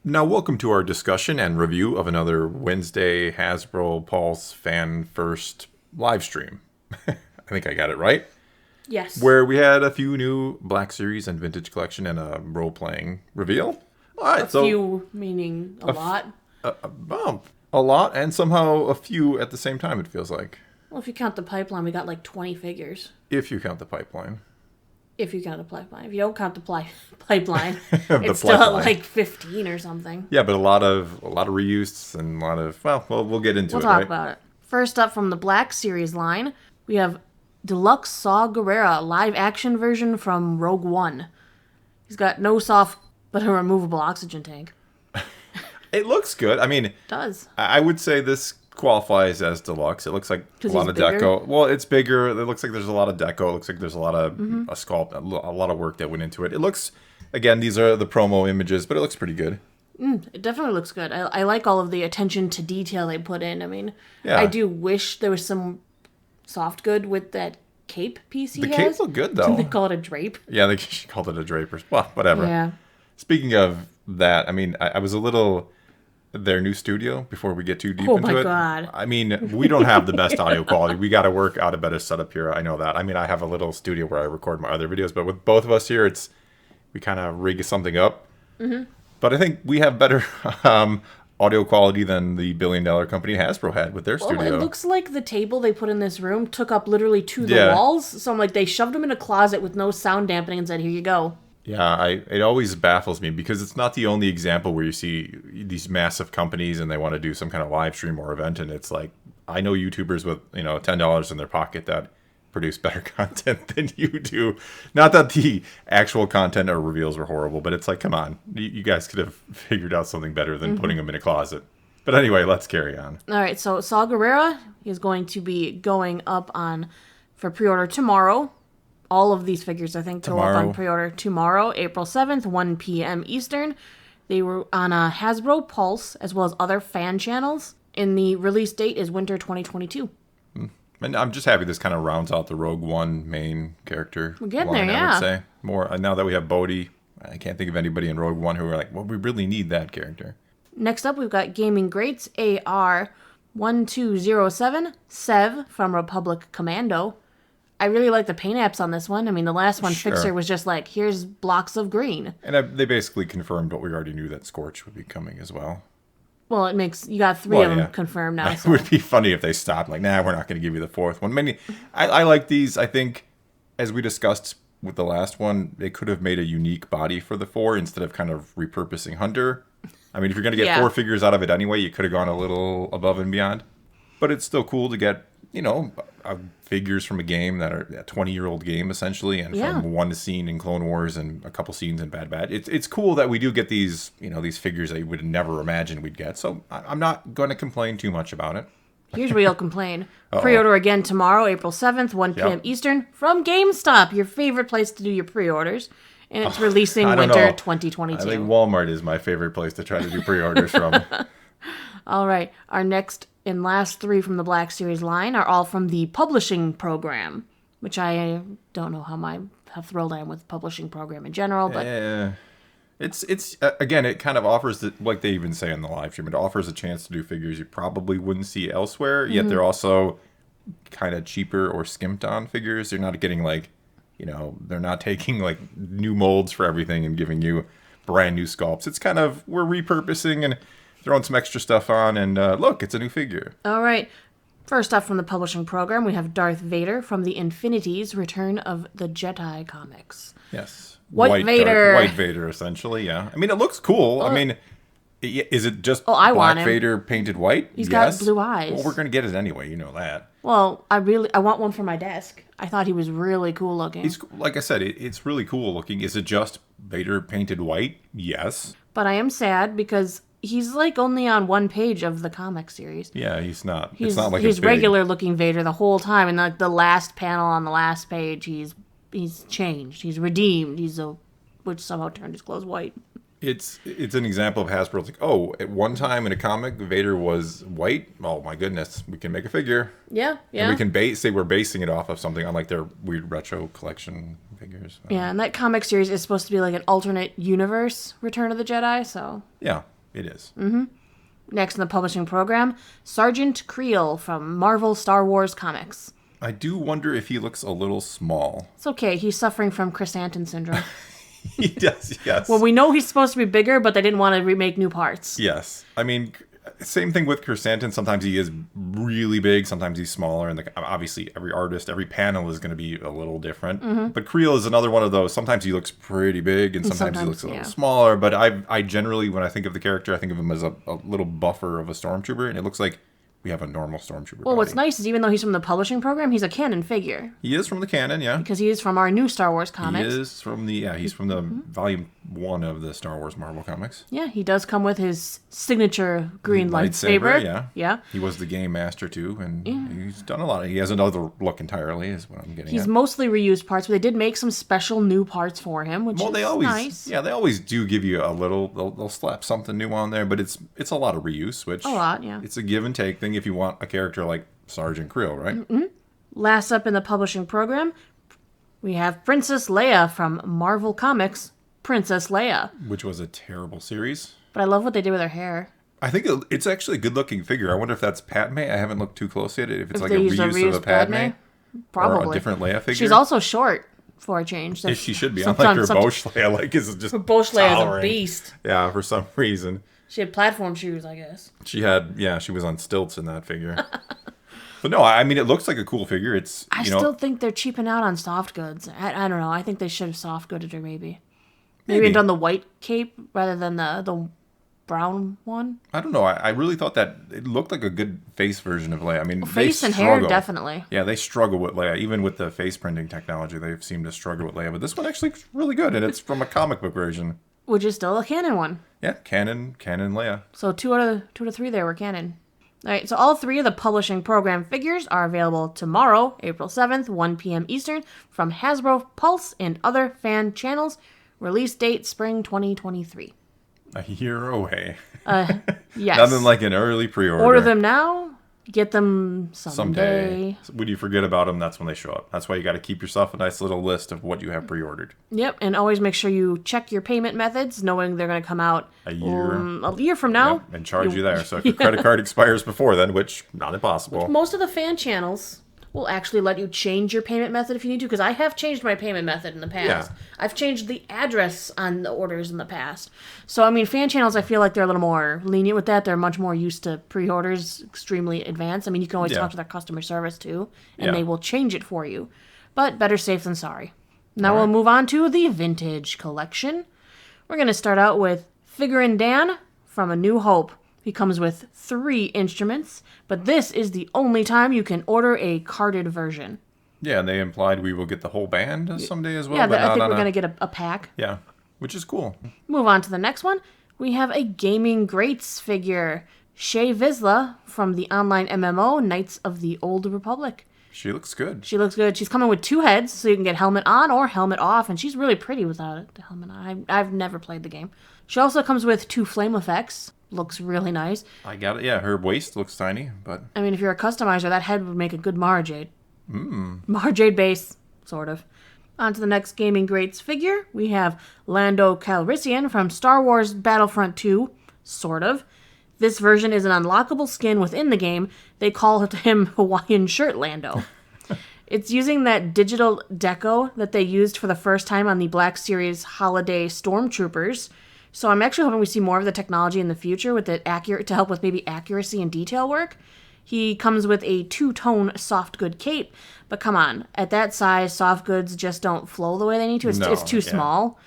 Now, welcome to our discussion and review of another Wednesday Hasbro Pulse Fan First live stream. I think I got it right. Yes. Where we had a few new Black Series and Vintage Collection and a role-playing reveal. All right, a few, meaning a lot. Well, a lot and somehow a few at the same time, it feels like. Well, if you count the pipeline, we got like 20 figures. If you count the pipeline. If you count the pipeline. If you don't count the pipeline, it's still at like 15 or something. Yeah, but a lot of reuse and a lot of, we'll get into it, We'll talk about it. First up from the Black Series line, we have Deluxe Saw Gerrera live action version from Rogue One. He's got no soft but a removable oxygen tank. It looks good. I mean, it does. I would say this qualifies as deluxe. It looks like a lot of bigger? deco. Well, it's bigger. It looks like there's a lot of deco. It looks like there's a lot of a sculpt, a lot of work that went into it. It looks, again, these are the promo images, but it looks pretty good. It definitely looks good. I like all of the attention to detail they put in. I mean, Yeah. I do wish there was some soft good with that cape piece he has. The cape looked good, though. Didn't they call it a drape? Yeah, they called it a draper's. Well, whatever. Yeah. Speaking of that, I mean, I was a little... Their new studio, before we get too deep into it. Oh my God. I mean, we don't have the best audio quality. We got to work out a better setup here. I know that. I mean, I have a little studio where I record my other videos, but with both of us here, we kind of rig something up. Mm-hmm. But I think we have better audio quality than the billion-dollar company Hasbro had with their studio. It looks like the table they put in this room took up literally the walls. So I'm like, they shoved them in a closet with no sound dampening and said, here you go. Yeah, it always baffles me because it's not the only example where you see these massive companies and they want to do some kind of live stream or event, and it's like, I know YouTubers with $10 in their pocket that produce better content than you do. Not that the actual content or reveals were horrible, but it's like, come on, you guys could have figured out something better than putting them in a closet. But anyway, let's carry on. All right, so Saw Gerrera is going to be going up for pre-order tomorrow. All of these figures, I think, go up on pre-order tomorrow, April 7th, 1 p.m. Eastern. They were on a Hasbro Pulse, as well as other fan channels. And the release date is winter 2022. And I'm just happy this kind of rounds out the Rogue One main character. We're getting line, there, yeah. I would say. More, now that we have Bodhi, I can't think of anybody in Rogue One who are like, well, we really need that character. Next up, we've got Gaming Greats AR 1207, Sev from Republic Commando. I really like the paint apps on this one. I mean, the last one, Sure. Fixer, was just like, here's blocks of green. And they basically confirmed what we already knew, that Scorch would be coming as well. Well, you got three of them confirmed now. It So. would be funny if they stopped, like, nah, we're not going to give you the fourth one. I like these. I think, as we discussed with the last one, they could have made a unique body for the 4 instead of kind of repurposing Hunter. I mean, if you're going to get 4 figures out of it anyway, you could have gone a little above and beyond. But it's still cool to get, figures from a game that are a 20-year-old game, essentially, and from one scene in Clone Wars and a couple scenes in Bad Batch. It's cool that we do get these, these figures that you would never imagine we'd get. So I'm not going to complain too much about it. Here's where you'll complain. Pre-order again tomorrow, April 7th, 1 p.m. Eastern, from GameStop, your favorite place to do your pre-orders. And it's releasing winter 2022. I think Walmart is my favorite place to try to do pre-orders from. All right. Our next and last 3 from the Black Series line are all from the publishing program, which I don't know how thrilled I am with the publishing program in general, but it's again, it kind of offers, like they even say in the live stream, it offers a chance to do figures you probably wouldn't see elsewhere, yet they're also kind of cheaper or skimped on figures. They're not getting they're not taking like new molds for everything and giving you brand new sculpts. It's kind of, we're repurposing and throwing some extra stuff on, and look, it's a new figure. All right. First up from the publishing program, we have Darth Vader from the Infinities Return of the Jedi comics. Yes. White Vader. White Vader, essentially, yeah. I mean, it looks cool. I mean, is it just I Black want him. Vader painted white? He's got blue eyes. Well, we're going to get it anyway, you know that. Well, I want one for my desk. I thought he was really cool looking. Like I said, it's really cool looking. Is it just Vader painted white? Yes. But I am sad because he's like only on one page of the comic series. Yeah, he's not. He's not like he's regular looking Vader the whole time, and like the last panel on the last page, he's changed. He's redeemed. Which somehow turned his clothes white. It's an example of Hasbro. It's like, at one time in a comic, Vader was white. Oh my goodness, we can make a figure. Yeah. And we can say we're basing it off of something, unlike their weird retro collection figures. Yeah, and that comic series is supposed to be like an alternate universe Return of the Jedi, so... Yeah. It is. Next in the publishing program, Sergeant Creel from Marvel Star Wars Comics. I do wonder if he looks a little small. It's okay. He's suffering from Chrysanthemum syndrome. He does, yes. Well, we know he's supposed to be bigger, but they didn't want to remake new parts. Yes. I mean, same thing with Chrysanthemum. Sometimes he is really big. Sometimes he's smaller. And obviously, every artist, every panel is going to be a little different. But Creel is another one of those. Sometimes he looks pretty big, and sometimes he looks a little smaller. But I generally, when I think of the character, I think of him as a little buffer of a stormtrooper. And it looks like we have a normal stormtrooper. Well, what's nice is even though he's from the publishing program, he's a canon figure. He is from the canon, yeah. Because he is from our new Star Wars comics. He is from he's from the volume 1 of the Star Wars Marvel comics. Yeah, he does come with his signature green lightsaber. Yeah. He was the game master too, and he's done a lot. He has another look entirely, is what I'm getting at. He's mostly reused parts, but they did make some special new parts for him, which is nice. Yeah, they always do give you a little, they'll slap something new on there, but it's a lot of reuse, which it's a give and take thing if you want a character like Sergeant Creel, right? Last up in the publishing program, we have Princess Leia from Marvel Comics, Princess Leia. Which was a terrible series. But I love what they did with her hair. I think it's actually a good-looking figure. I wonder if that's Padme. I haven't looked too closely at it. If it's like a reuse of a Padme. Probably. Or a different Leia figure. She's also short for a change. She should be. Unlike her Bosch Leia, is just Bosch Leia is a beast. Yeah, for some reason. She had platform shoes, I guess. She was on stilts in that figure. But no, I mean, it looks like a cool figure. I still think they're cheaping out on soft goods. I don't know. I think they should have soft gooded her maybe. Maybe done the white cape rather than the brown one. I don't know. I really thought that it looked like a good face version of Leia. I mean, face and hair, definitely. Yeah, they struggle with Leia. Even with the face printing technology, they seem to struggle with Leia. But this one actually is really good, and it's from a comic book version. Which is still a canon one. Yeah, canon Leia. So two out of three there were canon. All right, so all three of the publishing program figures are available tomorrow, April 7th, 1 p.m. Eastern, from Hasbro, Pulse, and other fan channels. Release date, spring 2023. A year away. Yes. Nothing like an early pre-order. Order them now. Get them someday. When you forget about them, that's when they show up. That's why you got to keep yourself a nice little list of what you have pre-ordered. Yep, and always make sure you check your payment methods, knowing they're going to come out a year from now. Yep, and charge you there. So if your credit card expires before then, which not impossible. Most of the fan channels will actually let you change your payment method if you need to, because I have changed my payment method in the past. Yeah. I've changed the address on the orders in the past. So, I mean, fan channels, I feel like they're a little more lenient with that. They're much more used to pre-orders extremely advanced. I mean, you can always talk to their customer service, too, and they will change it for you. But better safe than sorry. Now we'll move on to the vintage collection. We're going to start out with Figurin' Dan from A New Hope. He comes with 3 instruments, but this is the only time you can order a carded version. Yeah, and they implied we will get the whole band someday as well. Yeah, I think we're going to get a pack. Yeah, which is cool. Move on to the next one. We have a Gaming Greats figure, Shay Vizsla from the online MMO Knights of the Old Republic. She looks good. She's coming with 2 heads, so you can get helmet on or helmet off, and she's really pretty without the helmet on. I've never played the game. She also comes with 2 flame effects. Looks really nice. I got it. Yeah, her waist looks tiny, but... I mean, if you're a customizer, that head would make a good Mara Jade. Mara Jade base, sort of. On to the next Gaming Greats figure. We have Lando Calrissian from Star Wars Battlefront 2, sort of. This version is an unlockable skin within the game. They call him Hawaiian Shirt Lando. It's using that digital deco that they used for the first time on the Black Series Holiday Stormtroopers. So I'm actually hoping we see more of the technology in the future with it to help with maybe accuracy and detail work. He comes with a 2-tone soft good cape, but come on, at that size, soft goods just don't flow the way they need to. It's too small.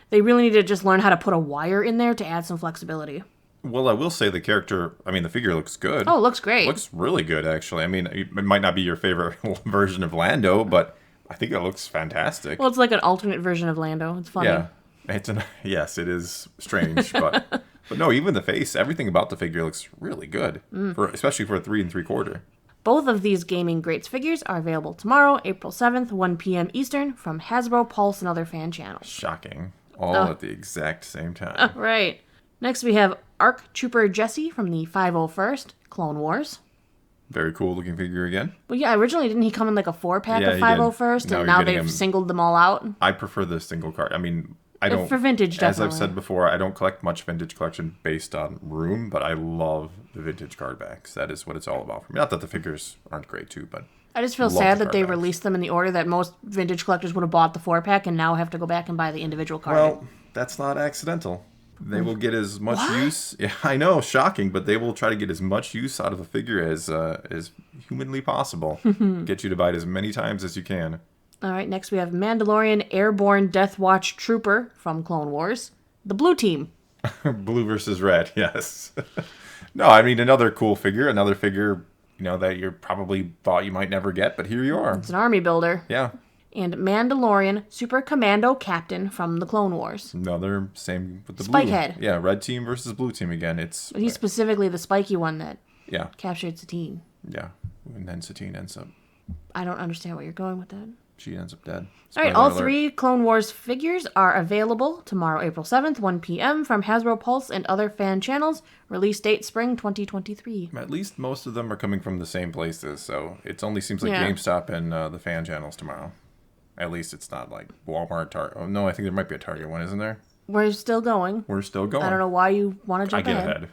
They really need to just learn how to put a wire in there to add some flexibility. Well, I will say the figure looks good. Oh, it looks great. Looks really good, actually. I mean, it might not be your favorite version of Lando, but I think it looks fantastic. Well, it's like an alternate version of Lando. It's funny. Yeah. Yes, it is strange, but no, even the face, everything about the figure looks really good, especially for a 3 3/4. Both of these Gaming Greats figures are available tomorrow, April 7th, 1 p.m. Eastern, from Hasbro, Pulse, and other fan channels. Shocking. All at the exact same time. Right. Next, we have ARC Trooper Jesse from the 501st Clone Wars. Very cool looking figure again. Well, yeah, originally didn't he come in like a 4-pack of 501st, and now they've singled them all out? I prefer the single card. I mean... I don't. For vintage, definitely. As I've said before, I don't collect much vintage collection based on room, but I love the vintage card backs. That is what it's all about for me. Not that the figures aren't great too, but I just feel sad that they released them in the order that most vintage collectors would have bought the 4-pack and now have to go back and buy the individual card. Well, that's not accidental. They will get as much use. Yeah, I know, shocking, but they will try to get as much use out of a figure as humanly possible. Get you to buy it as many times as you can. All right, next we have Mandalorian Airborne Death Watch Trooper from Clone Wars. The blue team. Blue versus red, yes. No, I mean, another cool figure. Another figure, that you probably thought you might never get, but here you are. It's an army builder. Yeah. And Mandalorian Super Commando Captain from the Clone Wars. Another, same with the Spike blue. head. Yeah, red team versus blue team again. But he's specifically the spiky one that captured Satine. Yeah, and then Satine ends up... I don't understand what you're going with that. She ends up dead. All right, all 3 Clone Wars figures are available tomorrow, April 7th, 1 p.m. from Hasbro Pulse and other fan channels. Release date, spring 2023. At least most of them are coming from the same places, so it only seems like GameStop and the fan channels tomorrow. At least it's not like Walmart, Target. Oh, no, I think there might be a Target one, isn't there? We're still going. We're still going. I don't know why you want to jump ahead. I get ahead.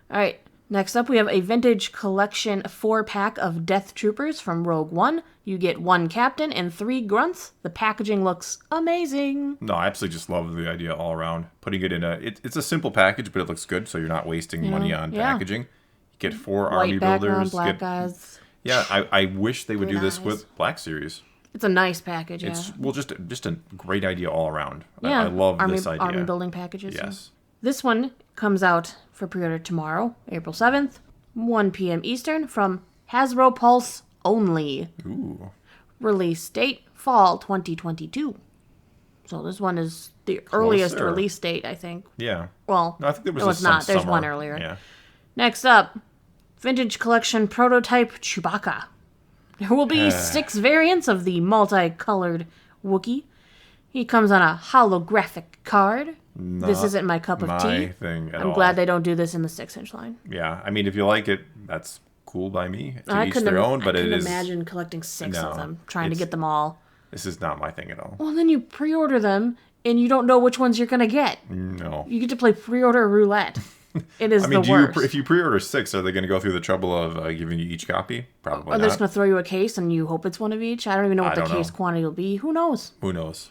All right. Next up, we have a vintage collection 4-pack of Death Troopers from Rogue One. You get 1 captain and 3 grunts. The packaging looks amazing. No, I absolutely just love the idea all around. Putting it in it's a simple package, but it looks good, so you're not wasting money on packaging. You get 4 White army builders. Black eyes. Yeah, I wish they would do this with Black Series. It's a nice package, yeah. It's just a great idea all around. Yeah, I love this idea. Army building packages. Yes. This one comes out for pre-order tomorrow, April 7th, 1 p.m. Eastern, from Hasbro Pulse only. Ooh. Release date, fall 2022. So this one is the earliest release date, I think. Yeah. Well, no, I think there was it's not. There's one earlier. Yeah. Next up, Vintage Collection Prototype Chewbacca. There will be 6 variants of the multicolored Wookiee. He comes on a holographic card. This isn't my cup of tea. Thing at I'm all. glad they don't do this in the 6-inch line. Yeah, I mean, if you like it, that's cool by me. I each their own, but I couldn't imagine collecting 6 of them, trying to get them all. This is not my thing at all. Well, then you pre-order them, and you don't know which ones you're going to get. No. You get to play pre-order roulette. It is the worst. If you pre-order 6, are they going to go through the trouble of giving you each copy? Probably not. Or they're just going to throw you a case, and you hope it's one of each? I don't even know what the case quantity will be. Who knows? Who knows?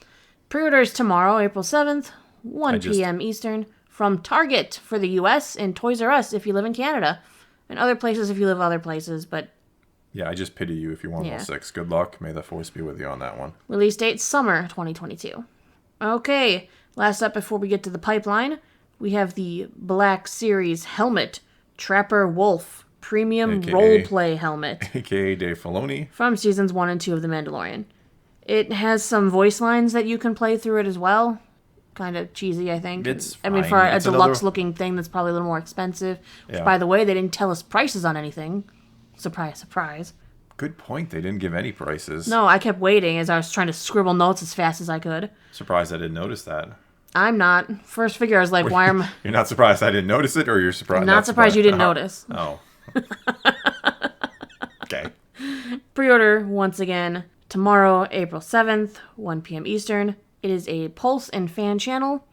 Pre-orders tomorrow, April 7th, 1 p.m. Eastern, from Target for the U.S. and Toys R Us if you live in Canada. And other places if you live other places, but... Yeah, I just pity you if you want all 6. Good luck. May the force be with you on that one. Release date, summer 2022. Okay, last up before we get to the pipeline, we have the Black Series helmet, Trapper Wolf, premium roleplay helmet. A.K.A. Dave Filoni. From seasons 1 and 2 of The Mandalorian. It has some voice lines that you can play through it as well. Kind of cheesy, I think. It's fine. I mean, for a deluxe-looking thing that's probably a little more expensive. Which, by the way, they didn't tell us prices on anything. Surprise, surprise. Good point. They didn't give any prices. No, I kept waiting as I was trying to scribble notes as fast as I could. Surprised I didn't notice that. I'm not. First figure, I was like, why am I... You're not surprised I didn't notice it, or you're surprised? I'm not surprised you didn't notice. Oh. Okay. Pre-order, once again, tomorrow, April 7th, 1 p.m. Eastern. It is a Pulse and fan channel.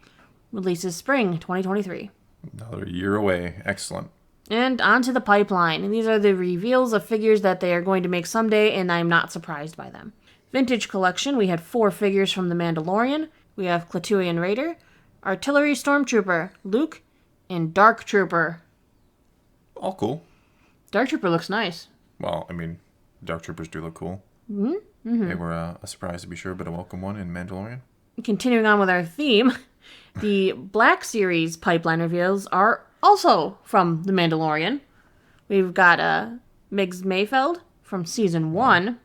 Releases spring 2023. Another year away. Excellent. And on to the pipeline. And these are the reveals of figures that they are going to make someday, and I'm not surprised by them. Vintage collection, we had 4 figures from The Mandalorian. We have Klatooinian Raider, Artillery Stormtrooper, Luke, and Dark Trooper. All cool. Dark Trooper looks nice. Well, I mean, Dark Troopers do look cool. Mm-hmm. They were a surprise to be sure, but a welcome one in Mandalorian. Continuing on with our theme, the Black Series pipeline reveals are also from The Mandalorian. We've got Migs Mayfeld from Season 1,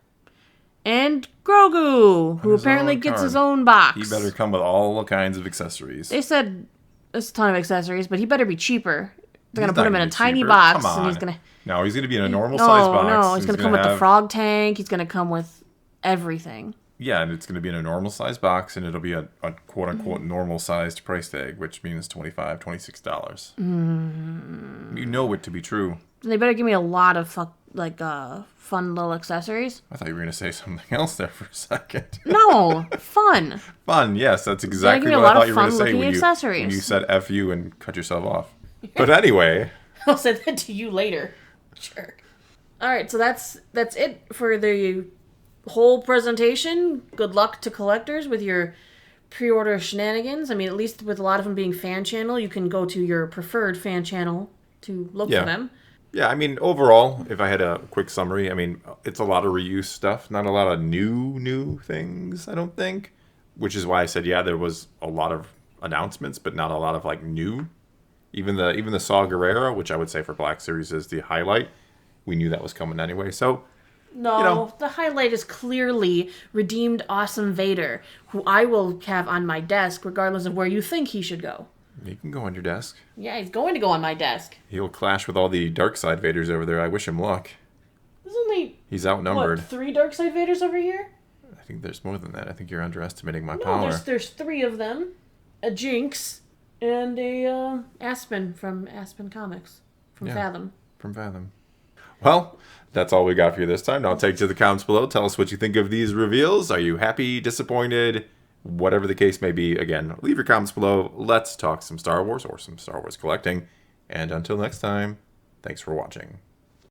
and Grogu, who apparently gets his own box. He better come with all kinds of accessories. They said there's a ton of accessories, but he better be cheaper. They're going to put him in a tiny box, and he's going to... No, he's going to be in a normal size box. No, he's going to come with the frog tank. He's going to come with everything. Yeah, and it's going to be in a normal size box, and it'll be a quote-unquote normal-sized price tag, which means $25, $26. You know it to be true. They better give me a lot of like fun little accessories. I thought you were going to say something else there for a second. No, fun. Fun, yes, that's exactly Making a what I lot thought of you were going to say fun-looking when you accessories. said F you and cut yourself off. But anyway, I'll say that to you later. Sure. All right, so that's it for the whole presentation. Good luck to collectors with your pre-order shenanigans. I mean, at least with a lot of them being fan channel, you can go to your preferred fan channel to look for them. Yeah, I mean, overall, if I had a quick summary, I mean, it's a lot of reuse stuff, not a lot of new things, I don't think. Which is why I said, yeah, there was a lot of announcements, but not a lot of, like, new. Even the Saw Gerrera, which I would say for Black Series is the highlight, we knew that was coming anyway, so... No, the highlight is clearly Redeemed Awesome Vader, who I will have on my desk regardless of where you think he should go. He can go on your desk. Yeah, he's going to go on my desk. He'll clash with all the dark side Vaders over there. I wish him luck. There's only... He's outnumbered. What, 3 dark side Vaders over here? I think there's more than that. I think you're underestimating my No, power. there's 3 of them. A Jinx and a Aspen from Aspen Comics. From Fathom. From Fathom. Well, that's all we got for you this time. Now take to the comments below. Tell us what you think of these reveals. Are you happy, disappointed? Whatever the case may be. Again, leave your comments below. Let's talk some Star Wars or some Star Wars collecting. And until next time, thanks for watching.